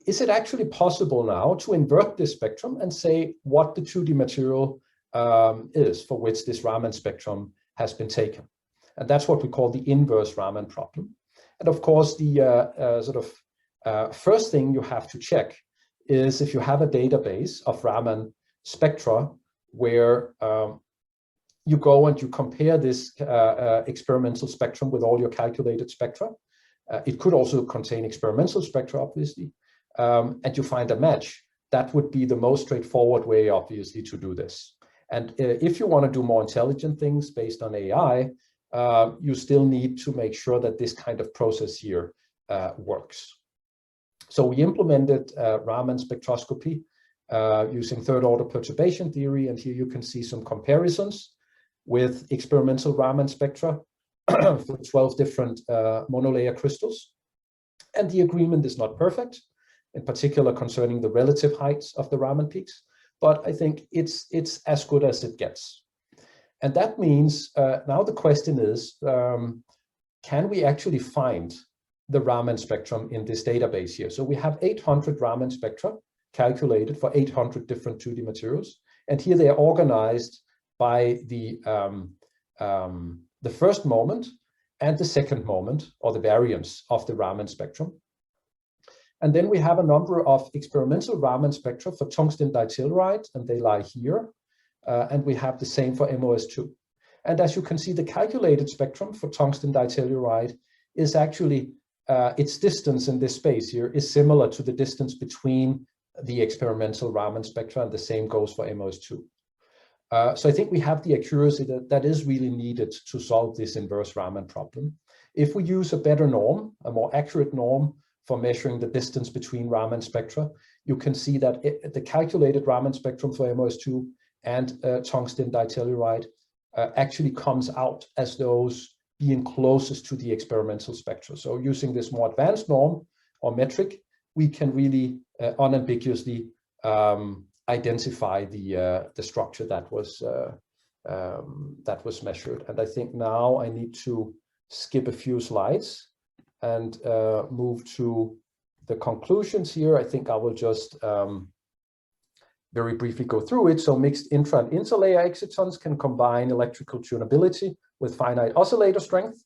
Is it actually possible now to invert this spectrum and say what the 2D material is for which this Raman spectrum has been taken? And that's what we call the inverse Raman problem. And of course, the first thing you have to check is if you have a database of Raman spectra where you go and you compare this experimental spectrum with all your calculated spectra. It could also contain experimental spectra, obviously, and you find a match. That would be the most straightforward way, obviously, to do this. And if you want to do more intelligent things based on AI, you still need to make sure that this kind of process here works. So we implemented Raman spectroscopy using third-order perturbation theory, and here you can see some comparisons with experimental Raman spectra for 12 different monolayer crystals. And the agreement is not perfect, in particular concerning the relative heights of the Raman peaks, but I think it's as good as it gets. And that means now the question is, can we actually find the Raman spectrum in this database here? So we have 800 Raman spectra calculated for 800 different 2D materials. And here they are organized by the first moment and the second moment, or the variance of the Raman spectrum. And then we have a number of experimental Raman spectra for tungsten ditelluride, and they lie here. And we have the same for MOS2. And as you can see, the calculated spectrum for tungsten ditelluride is actually, its distance in this space here is similar to the distance between the experimental Raman spectra, and the same goes for MOS2. So I think we have the accuracy that is really needed to solve this inverse Raman problem. If we use a better norm, a more accurate norm for measuring the distance between Raman spectra, you can see that the calculated Raman spectrum for MOS2 and tungsten ditelluride actually comes out as those being closest to the experimental spectra. So using this more advanced norm or metric, we can really unambiguously identify the structure that was measured. And I think now I need to skip a few slides and move to the conclusions here. I think I will just very briefly go through it. So mixed intra and interlayer excitons can combine electrical tunability with finite oscillator strength.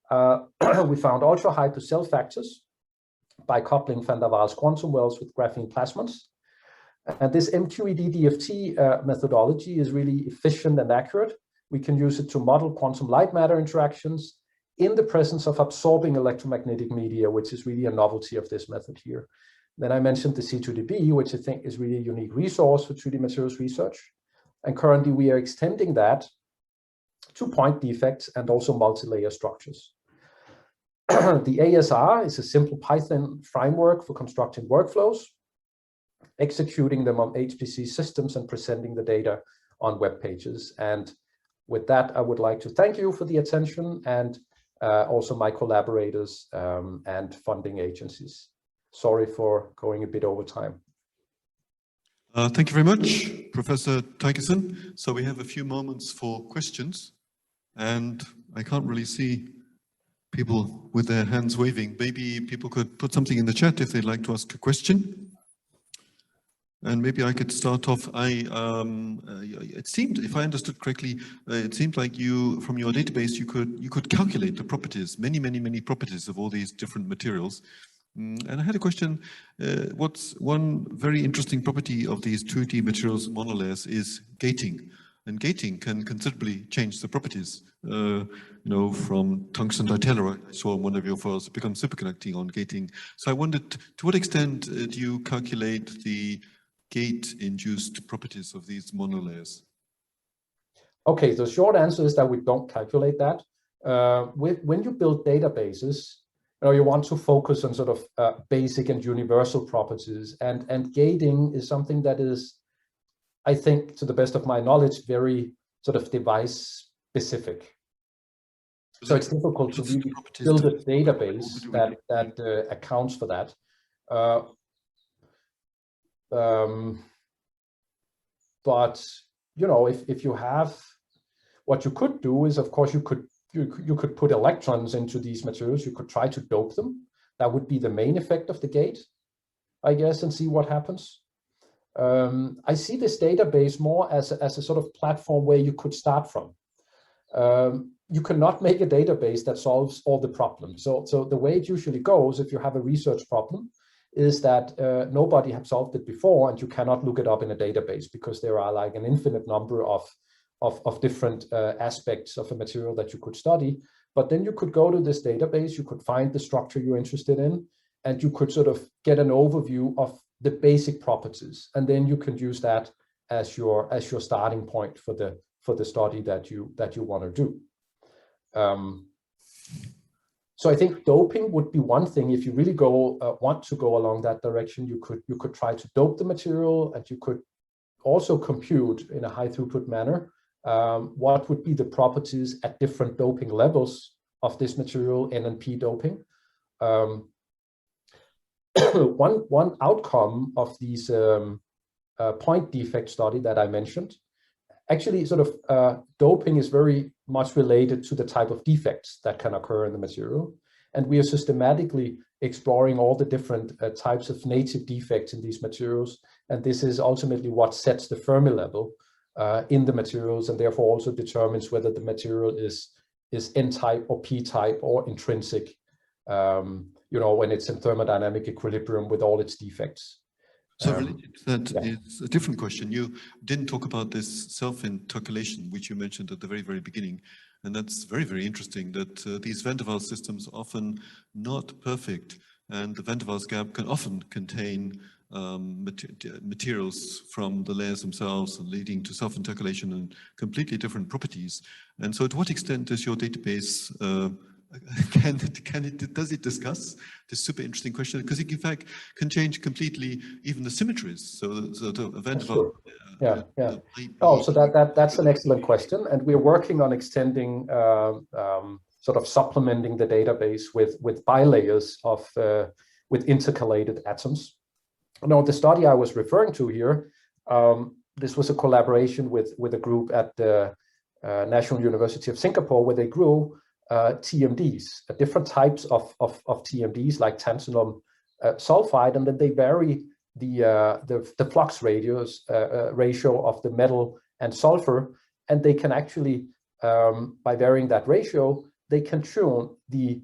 We found ultra high Purcell factors by coupling van der Waals quantum wells with graphene plasmons. And this MQED-DFT methodology is really efficient and accurate. We can use it to model quantum light-matter interactions in the presence of absorbing electromagnetic media, which is really a novelty of this method here. Then I mentioned the C2DB, which I think is really a unique resource for 2D materials research. And currently we are extending that to point defects and also multi-layer structures. The ASR is a simple Python framework for constructing workflows, executing them on HPC systems and presenting the data on web pages. And with that, I would like to thank you for the attention, and also my collaborators and funding agencies. Sorry for going a bit over time. Thank you very much, Professor Thygesen. So we have a few moments for questions, and I can't really see people with their hands waving. Maybe people could put something in the chat if they'd like to ask a question. And maybe I could start off. It seemed, if I understood correctly, it seemed like you, from your database, you could calculate the properties, many properties of all these different materials. And I had a question. What's one very interesting property of these 2D materials monolayers is gating. And gating can considerably change the properties. You know, from tungsten ditelluride, I saw one of your files become superconducting on gating. So I wondered, to what extent do you calculate the gate-induced properties of these monolayers? Okay, the short answer is that we don't calculate that. When you build databases, you want to focus on sort of basic and universal properties, and gating is something that is, I think, to the best of my knowledge, very sort of device specific. So it's difficult to really build a database that accounts for that. But you know, if you have, what you could do is, of course, you could put electrons into these materials. You could try to dope them. That would be the main effect of the gate, I guess, and see what happens. I see this database more as a sort of platform where you could start from. You cannot make a database that solves all the problems. So the way it usually goes, if you have a research problem, is that nobody has solved it before, and you cannot look it up in a database because there are like an infinite number of different aspects of a material that you could study. But then you could go to this database, you could find the structure you're interested in, and you could sort of get an overview of the basic properties, and then you can use that as your starting point for the study that you want to do. So I think doping would be one thing. If you really want to go along that direction, you could try to dope the material, and you could also compute in a high throughput manner what would be the properties at different doping levels of this material, N and P doping. One outcome of these point defect study that I mentioned, actually sort of doping is very much related to the type of defects that can occur in the material. And we are systematically exploring all the different types of native defects in these materials. And this is ultimately what sets the Fermi level in the materials, and therefore also determines whether the material is N-type or P-type or intrinsic, you know, when it's in thermodynamic equilibrium with all its defects. So related to that is a different question. You didn't talk about this self-intercalation, which you mentioned at the very beginning. And that's very interesting, that these van der Waals systems are often not perfect. And the van der Waals gap can often contain materials from the layers themselves, leading to self-intercalation and completely different properties. And so to what extent does your database does it discuss this super interesting question? Because it in fact can change completely even the symmetries. So the event sure. So that's an excellent question, and we're working on extending, sort of supplementing the database with bilayers of with intercalated atoms. Now, the study I was referring to here, this was a collaboration with a group at the National University of Singapore, where they grew TMDs, different types of TMDs like tantalum sulfide, and then they vary the flux ratio of the metal and sulfur, and they can actually, by varying that ratio, they can tune the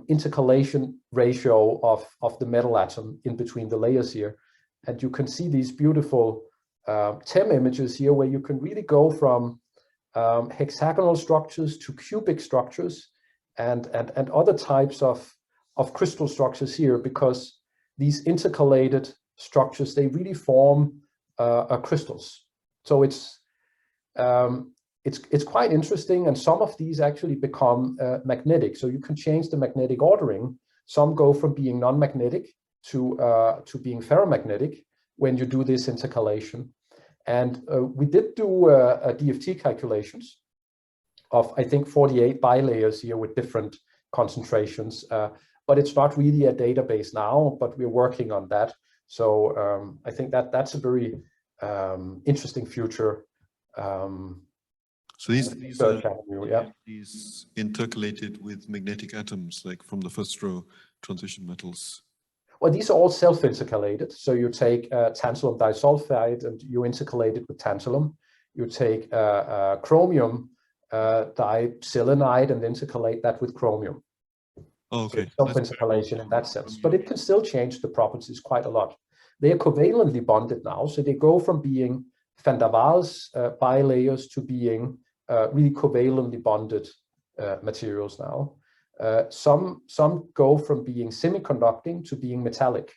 intercalation ratio of the metal atom in between the layers here. And you can see these beautiful TEM images here, where you can really go from hexagonal structures to cubic structures and other types of crystal structures here, because these intercalated structures, they really form crystals. So it's quite interesting, and some of these actually become magnetic. So you can change the magnetic ordering. Some go from being non-magnetic to being ferromagnetic when you do this intercalation. And we did do a DFT calculations of, I think, 48 bilayers here with different concentrations. But it's not really a database now, but we're working on that. So I think that's a very interesting future. So these intercalated with magnetic atoms, like from the first row, transition metals. Well, these are all self-intercalated. So you take tantalum disulfide and you intercalate it with tantalum. You take chromium diselenide and intercalate that with chromium. Oh, okay. So self-intercalation in that sense, but it can still change the properties quite a lot. They are covalently bonded now, so they go from being van der Waals bilayers to being really covalently bonded materials now. Some go from being semiconducting to being metallic.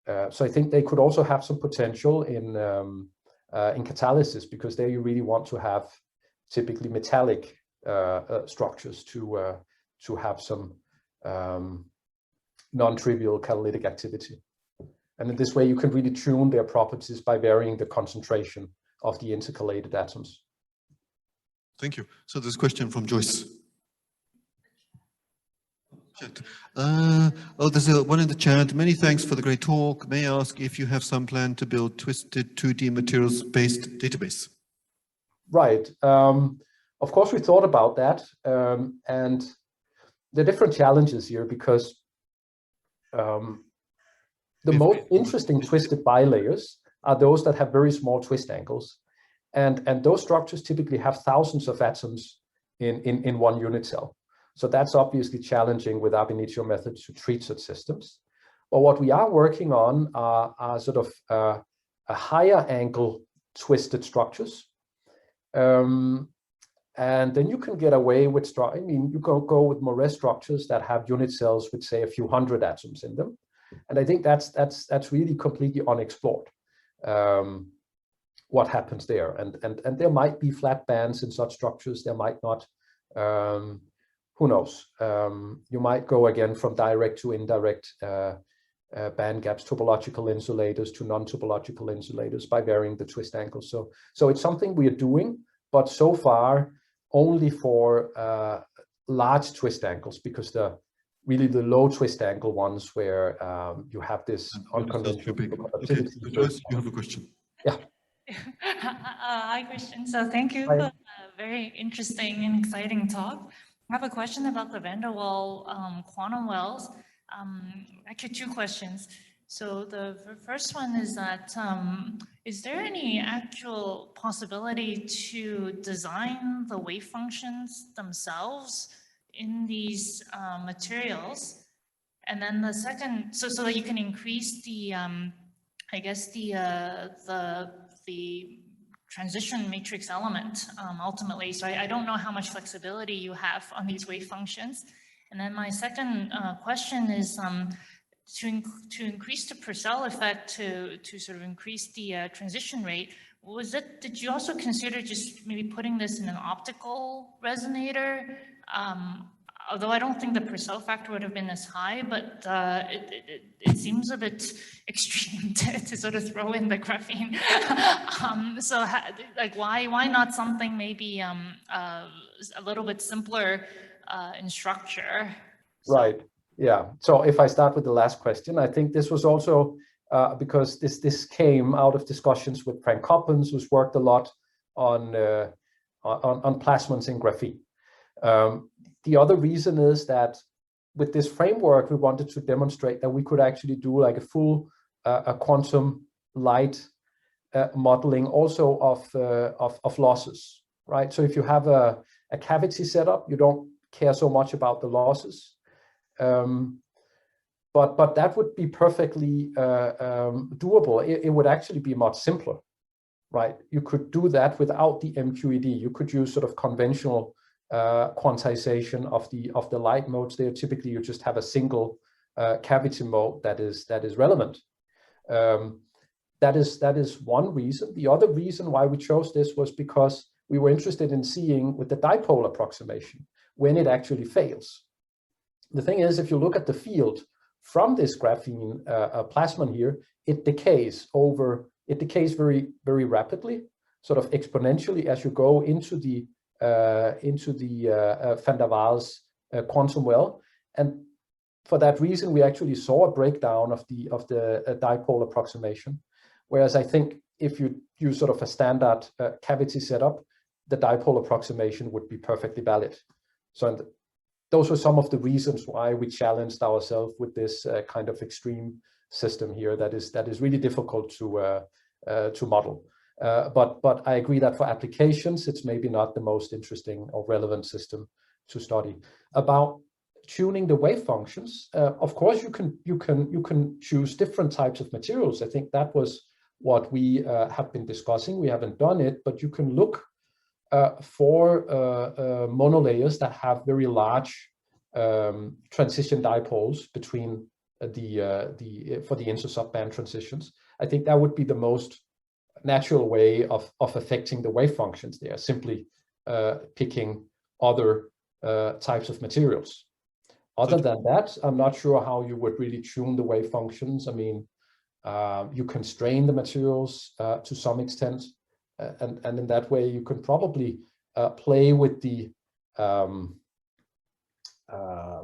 So I think they could also have some potential in catalysis, because there you really want to have typically metallic structures to have some non-trivial catalytic activity. And in this way, you can really tune their properties by varying the concentration of the intercalated atoms. Thank you. So there's a question from Joyce. There's one in the chat. Many thanks for the great talk. May I ask if you have some plan to build twisted 2D materials-based database? Right. Of course, we thought about that. And there are different challenges here, because the most interesting twisted bilayers are those that have very small twist angles. And those structures typically have thousands of atoms in one unit cell. So that's obviously challenging with ab initio methods to treat such systems. But what we are working on are sort of a higher angle twisted structures. And then you can get away with, you can go with more structures that have unit cells with, say, a few hundred atoms in them. And I think that's really completely unexplored. What happens there, and there might be flat bands in such structures. There might not. Who knows? You might go again from direct to indirect band gaps, topological insulators to non-topological insulators by varying the twist angles. So it's something we are doing, but so far only for large twist angles, because really the low twist angle ones where you have this unconventional conductivity. Okay, Joyce, you have a question. Yeah. Hi, Kristian. So thank you for a very interesting and exciting talk. I have a question about the van der Waals quantum wells. Actually, two questions. So the first one is that, is there any actual possibility to design the wave functions themselves in these materials? And then the second, so that you can increase the, I guess the transition matrix element ultimately. So I don't know how much flexibility you have on these wave functions. And then my second question is to increase the Purcell effect to sort of increase the transition rate. Did you also consider just maybe putting this in an optical resonator? Although I don't think the Purcell factor would have been as high, but it seems a bit extreme to sort of throw in the graphene. So like why not something maybe a little bit simpler in structure? So. Right. Yeah. So if I start with the last question, I think this was also because this came out of discussions with Frank Coppens, who's worked a lot on plasmons in graphene. The other reason is that with this framework, we wanted to demonstrate that we could actually do like a full quantum light modeling also of losses, right? So if you have a cavity setup, you don't care so much about the losses. but that would be perfectly doable. It would actually be much simpler, right? You could do that without the MQED. You could use sort of conventional quantization of the light modes there. Typically, you just have a single cavity mode that is relevant. That is one reason. The other reason why we chose this was because we were interested in seeing with the dipole approximation when it actually fails. The thing is, if you look at the field from this graphene plasmon here, it decays very, very rapidly, sort of exponentially as you go into the Van der Waals quantum well. And for that reason, we actually saw a breakdown of the dipole approximation. Whereas I think if you use sort of a standard cavity setup, the dipole approximation would be perfectly valid. So those were some of the reasons why we challenged ourselves with this kind of extreme system here that is really difficult to model. But I agree that for applications, it's maybe not the most interesting or relevant system to study. About tuning the wave functions, of course, you can choose different types of materials. I think that was what we have been discussing. We haven't done it, but you can look for monolayers that have very large transition dipoles between for the intersubband transitions. I think that would be the most natural way of affecting the wave functions there, simply picking other types of materials. Other than that, I'm not sure how you would really tune the wave functions. I mean, you constrain the materials to some extent, and in that way you can probably play with the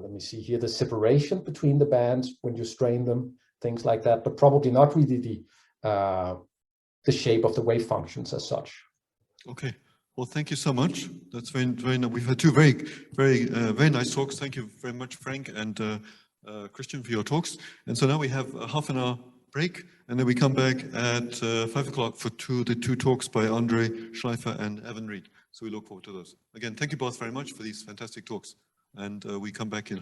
let me see here, the separation between the bands when you strain them, things like that, but probably not really the shape of the wave functions as such. Okay. Well, thank you so much. That's very, very nice. We've had two very nice talks. Thank you very much, Frank and Kristian, for your talks. And so now we have a half an hour break, and then we come back at 5 o'clock for the two talks by Andre Schleifer and Evan Reed. So we look forward to those. Again, thank you both very much for these fantastic talks. And we come back in